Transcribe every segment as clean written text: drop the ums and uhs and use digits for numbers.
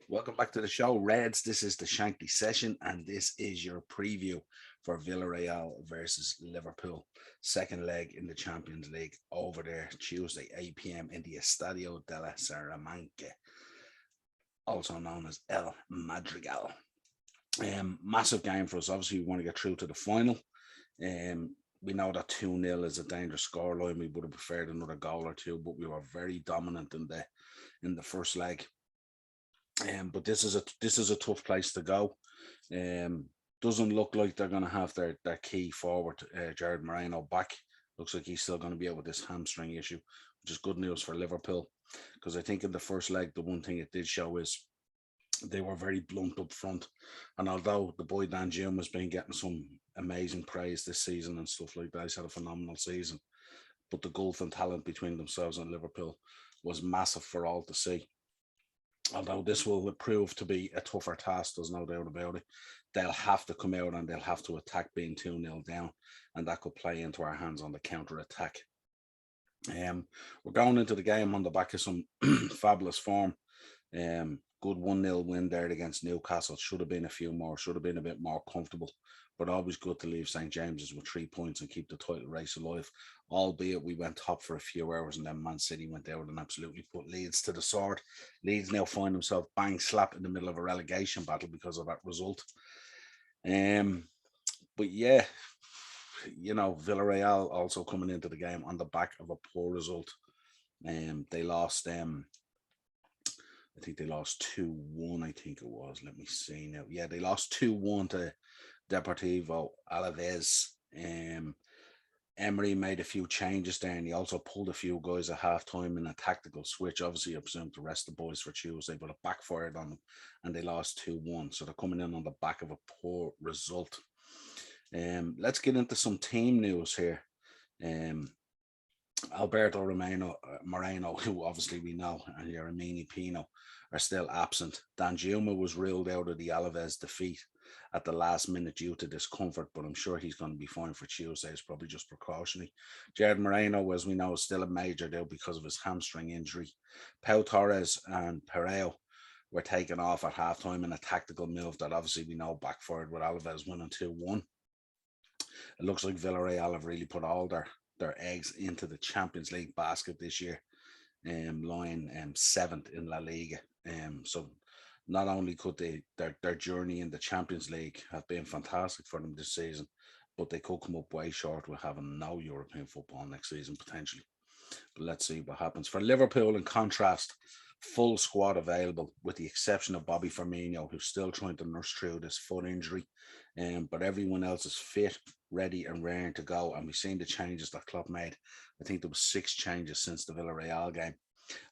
Welcome back to the show, Reds. This is the Shankly session, and this is your preview for Villareal versus Liverpool. Second leg in the Champions League over there Tuesday, 8 p.m. in the Estadio de la Salamanca, also known as El Madrigal. Massive game for us. Obviously, we want to get through to the final. We know that 2-0 is a dangerous scoreline. We would have preferred another goal or two, but we were very dominant in the first leg. But this is a tough place to go. Um, doesn't look like they're going to have their key forward, Jared Moreno, back. Looks like he's still going to be out with this hamstring issue, which is good news for Liverpool. Because I think in the first leg, the one thing it did show is they were very blunt up front. And although the boy Dan Jim has been getting some amazing praise this season and stuff like that, he's had a phenomenal season. But the gulf and talent between themselves and Liverpool was massive for all to see. Although this will prove to be a tougher task, there's no doubt about it. They'll have to come out and they'll have to attack being 2-0 down, and that could play into our hands on the counter attack. We're going into the game on the back of some fabulous form. Good 1-0 win there against Newcastle. Should have been a few more, should have been a bit more comfortable, but always good to leave St James's with 3 points and keep the title race alive. Albeit we went top for a few hours and then Man City went out and absolutely put Leeds to the sword. Leeds now find themselves bang slap in the middle of a relegation battle because of that result. Um, but yeah, Villarreal also coming into the game on the back of a poor result. They lost I think they lost 2-1, I think it was. Let me see now. Yeah, they lost 2-1 to Deportivo Alaves. Emery made a few changes there and he also pulled a few guys at half time in a tactical switch. Obviously, I presume to rest the boys for Tuesday, but it backfired on them and they lost 2-1. So they're coming in on the back of a poor result. Let's get into some team news here. Um, Alberto Moreno, who obviously we know, and Yeremini Pino are still absent. Danjuma was ruled out of the Alaves defeat at the last minute due to discomfort, but I'm sure he's going to be fine for Tuesday. It's probably just precautionary. Jared Moreno, as we know, is still a major deal because of his hamstring injury. Pau Torres and Pereiro were taken off at halftime in a tactical move that obviously we know backfired with Alaves winning 2-1. It looks like Villarreal have really put all their eggs into the Champions League basket this year, lying seventh in La Liga. So not only could their journey in the Champions League have been fantastic for them this season, but they could come up way short with having no European football next season potentially. But let's see what happens. For Liverpool, in contrast, full squad available with the exception of Bobby Firmino, who's still trying to nurse through this foot injury. But everyone else is fit, ready, and raring to go. And we've seen the changes that Klopp made. I think there was 6 changes since the Villarreal game.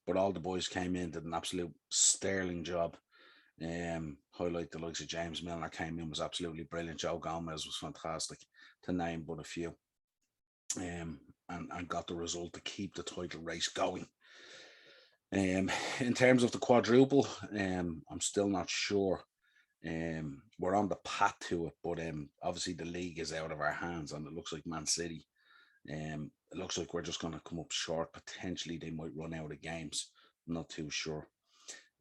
But all the boys came in, did an absolute sterling job. Highlight the likes of James Milner came in, was absolutely brilliant. Joe Gomez was fantastic, to name but a few. And got the result to keep the title race going. In terms of the quadruple, I'm still not sure. We're on the path to it, but obviously the league is out of our hands, and it looks like Man City. It looks like we're just going to come up short. Potentially, they might run out of games. I'm not too sure.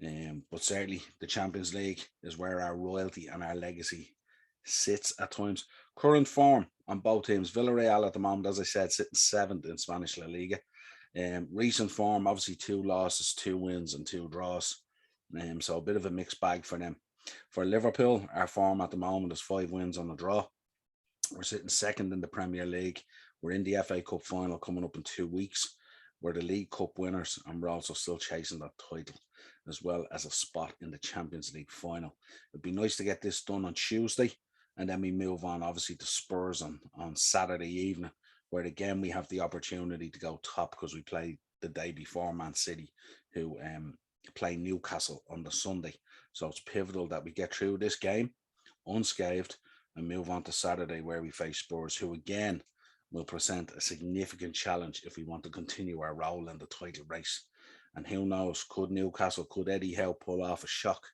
But certainly, the Champions League is where our royalty and our legacy sits at times. Current form on both teams. Villarreal at the moment, as I said, sitting seventh in Spanish La Liga. Recent form, obviously 2 losses, 2 wins, and 2 draws. So a bit of a mixed bag for them. For Liverpool, our form at the moment is 5 wins on a draw. We're sitting second in the Premier League. We're in the FA Cup final coming up in 2 weeks. We're the League Cup winners, and we're also still chasing that title, as well as a spot in the Champions League final. It'd be nice to get this done on Tuesday, and then we move on, obviously, to Spurs on Saturday evening, where again we have the opportunity to go top because we play the day before Man City, who play Newcastle on the Sunday. So it's pivotal that we get through this game unscathed and move on to Saturday, where we face Spurs, who again will present a significant challenge if we want to continue our role in the title race. And who knows, could Newcastle, could Eddie Howe pull off a shock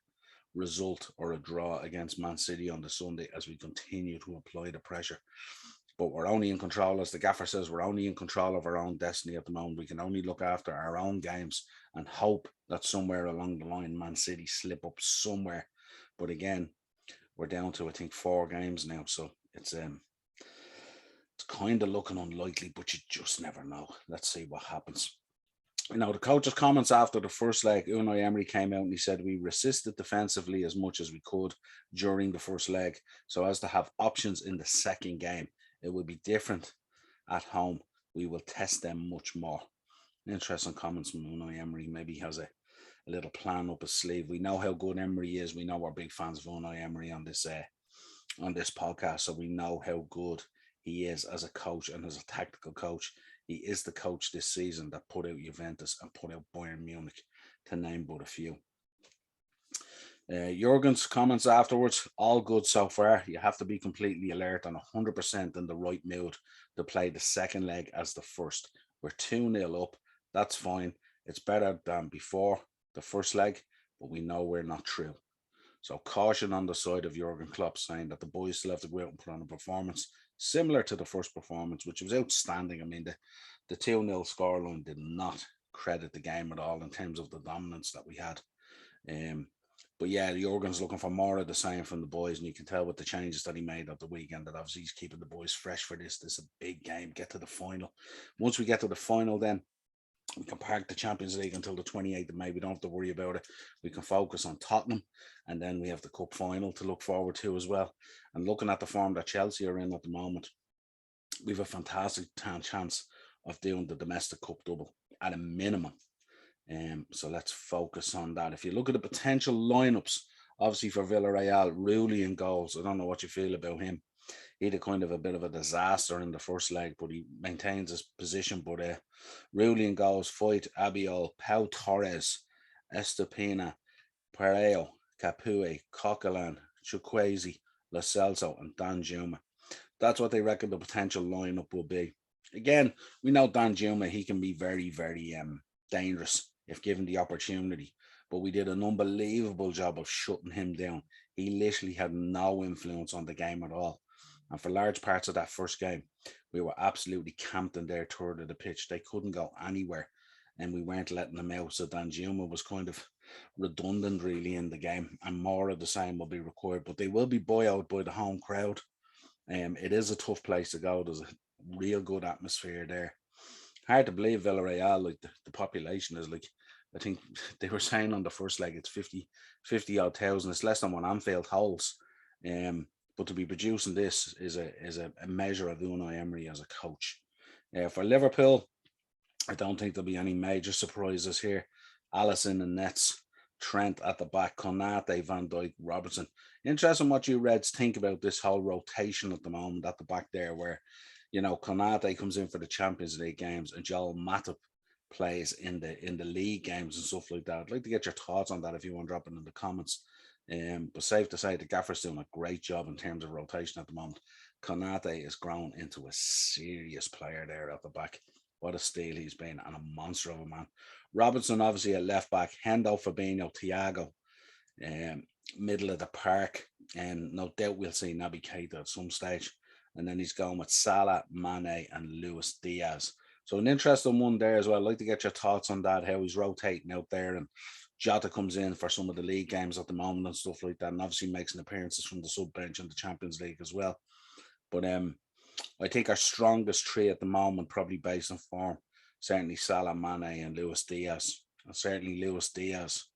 result or a draw against Man City on the Sunday as we continue to apply the pressure? but we're only in control, as the gaffer says, we're only in control of our own destiny at the moment. We can only look after our own games and hope that somewhere along the line, Man City slip up somewhere. But again, we're down to, I think, 4 games now, so it's kind of looking unlikely, but you just never know. Let's see what happens. The coach's comments after the first leg, Unai Emery came out and he said, we resisted defensively as much as we could during the first leg so as to have options in the second game. It will be different at home. We will test them much more. Interesting comments from Unai Emery. Maybe he has a little plan up his sleeve. We know how good Emery is. We know we're big fans of Unai Emery on this podcast, so we know how good he is as a coach and as a tactical coach. He is the coach this season that put out Juventus and put out Bayern Munich, to name but a few. Jurgen's comments afterwards, all good so far. You have to be completely alert and 100% in the right mood to play the second leg as the first. We're 2-0 up. That's fine. It's better than before the first leg, but we know we're not through. So caution on the side of Jurgen Klopp, saying that the boys still have to go out and put on a performance similar to the first performance, which was outstanding. I mean, the 2-0 scoreline did not credit the game at all in terms of the dominance that we had. But yeah, Jurgen's looking for more of the same from the boys, and you can tell with the changes that he made at the weekend that obviously he's keeping the boys fresh for this. This is a big game. Get to the final. Once we get to the final, then we can park the Champions League until the 28th of May. We don't have to worry about it. We can focus on Tottenham, and then we have the cup final to look forward to as well. And looking at the form that Chelsea are in at the moment, we have a fantastic chance of doing the domestic cup double at a minimum. So let's focus on that. If you look at the potential lineups, obviously for Villareal, Rooney in goals. I don't know what you feel about him. He had a kind of a bit of a disaster in the first leg, but he maintains his position. But Rooney in goals, Foyt, Abiol, Pau Torres, Estepina, Pereiro, Capoue, Coquelin, Chukwueze, Lo Celso, and Danjuma. That's what they reckon the potential lineup will be. Again, we know Danjuma, he can be very, very dangerous if given the opportunity. But we did an unbelievable job of shutting him down. He literally had no influence on the game at all. And for large parts of that first game, we were absolutely camped in their third of the pitch. They couldn't go anywhere, and we weren't letting them out. So Danjuma was kind of redundant, really, in the game, and more of the same will be required. But they will be buoyed by the home crowd. It is a tough place to go. There's a real good atmosphere there. Hard to believe Villareal, like the population is like, I think they were saying on the first leg it's 50 odd thousand. It's less than what Anfield holds. But to be producing this is a measure of Unai Emery as a coach. For Liverpool, I don't think there'll be any major surprises here. Alisson and Nets, Trent at the back, Konate, Van Dijk, Robertson. Interesting what you Reds think about this whole rotation at the moment at the back there, where Konate comes in for the Champions League games and Joel Matip plays in the league games and stuff like that. I'd like to get your thoughts on that if you want to drop it in the comments. But safe to say the gaffer's doing a great job in terms of rotation at the moment. Konate is grown into a serious player there at the back. What a steal he's been, and a monster of a man. Robinson obviously at left back, Hendo, Fabinho, Thiago, middle of the park, and no doubt we'll see Naby Keita at some stage. And then he's going with Salah, Mane, and Luis Diaz. So an interesting one there as well. I'd like to get your thoughts on that, how he's rotating out there, and Jota comes in for some of the league games at the moment and stuff like that, and obviously makes an appearances from the sub bench in the Champions League as well. But I think our strongest three at the moment, probably based on form, certainly Salah, Mane, and Luis Diaz. And certainly Luis Diaz,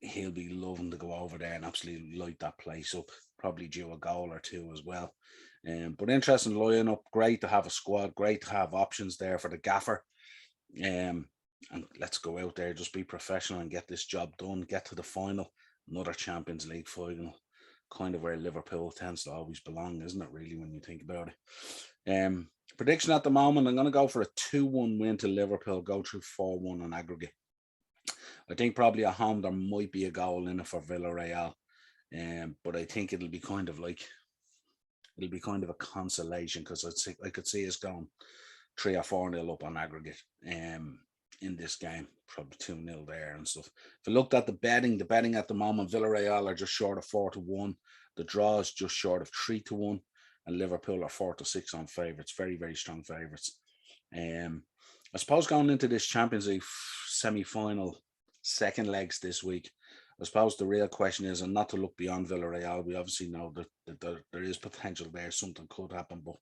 he'll be loving to go over there and absolutely light that place up, probably due a goal or two as well. But interesting lineup, great to have a squad, great to have options there for the gaffer. And let's go out there, just be professional and get this job done, get to the final, another Champions League final, kind of where Liverpool tends to always belong, isn't it, really, when you think about it. Prediction at the moment, I'm going to go for a 2-1 win to Liverpool, go through 4-1 on aggregate. I think probably at home there might be a goal in it for Villareal, but I think it'll be kind of a consolation, because I could see us going 3 or 4-0 up on aggregate in this game, probably 2-0 there and stuff. If I looked at the betting at the moment, Villareal are just short of 4-1. The draw is just short of 3-1. and Liverpool are 4-6 on favourites. Very, very strong favourites. I suppose going into this Champions League semi-final second legs this week, I suppose the real question is, and not to look beyond Villareal, we obviously know that there is potential there, something could happen, but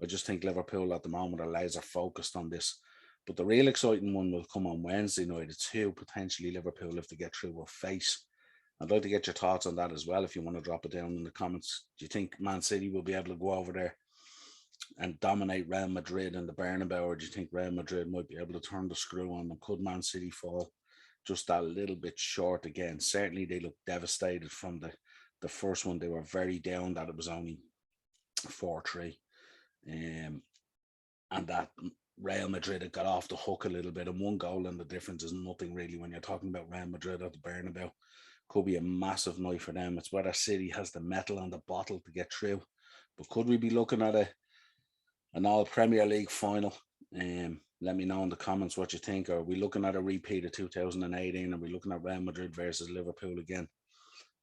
I just think Liverpool at the moment are laser focused on this. But the real exciting one will come on Wednesday night. It's who potentially Liverpool, if they get through, will face. I'd like to get your thoughts on that as well, if you want to drop it down in the comments. Do you think Man City will be able to go over there and dominate Real Madrid in the Bernabeu, or do you think Real Madrid might be able to turn the screw on them? Could Man City fall just that little bit short again? Certainly they look devastated from the first one. They were very down that it was only 4-3. And that Real Madrid had got off the hook a little bit, and one goal and the difference is nothing really when you're talking about Real Madrid at the Bernabeu. Could be a massive night for them. It's whether City has the metal and the bottle to get through. But could we be looking at an all Premier League final? Let me know in the comments what you think. Are we looking at a repeat of 2018? Are we looking at Real Madrid versus Liverpool again?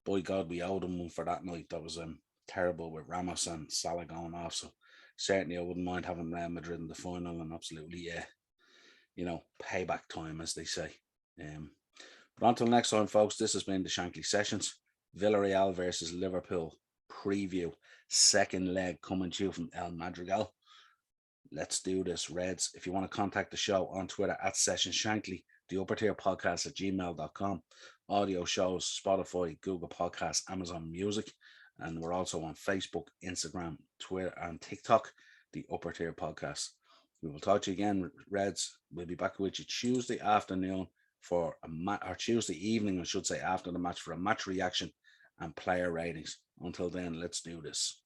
By God, we owed them one for that night. That was terrible with Ramos and Salah going off. So certainly I wouldn't mind having Real Madrid in the final, and absolutely, payback time, as they say. But until next time, folks, this has been the Shankly Sessions. Villareal versus Liverpool preview. Second leg coming to you from El Madrigal. Let's do this, Reds. If you want to contact the show on Twitter at Session Shankly, the Upper Tier Podcast at gmail.com. Audio shows, Spotify, Google Podcasts, Amazon Music. And we're also on Facebook, Instagram, Twitter, and TikTok, the Upper Tier Podcast. We will talk to you again, Reds. We'll be back with you Tuesday afternoon for or Tuesday evening, I should say, after the match for a match reaction and player ratings. Until then, let's do this.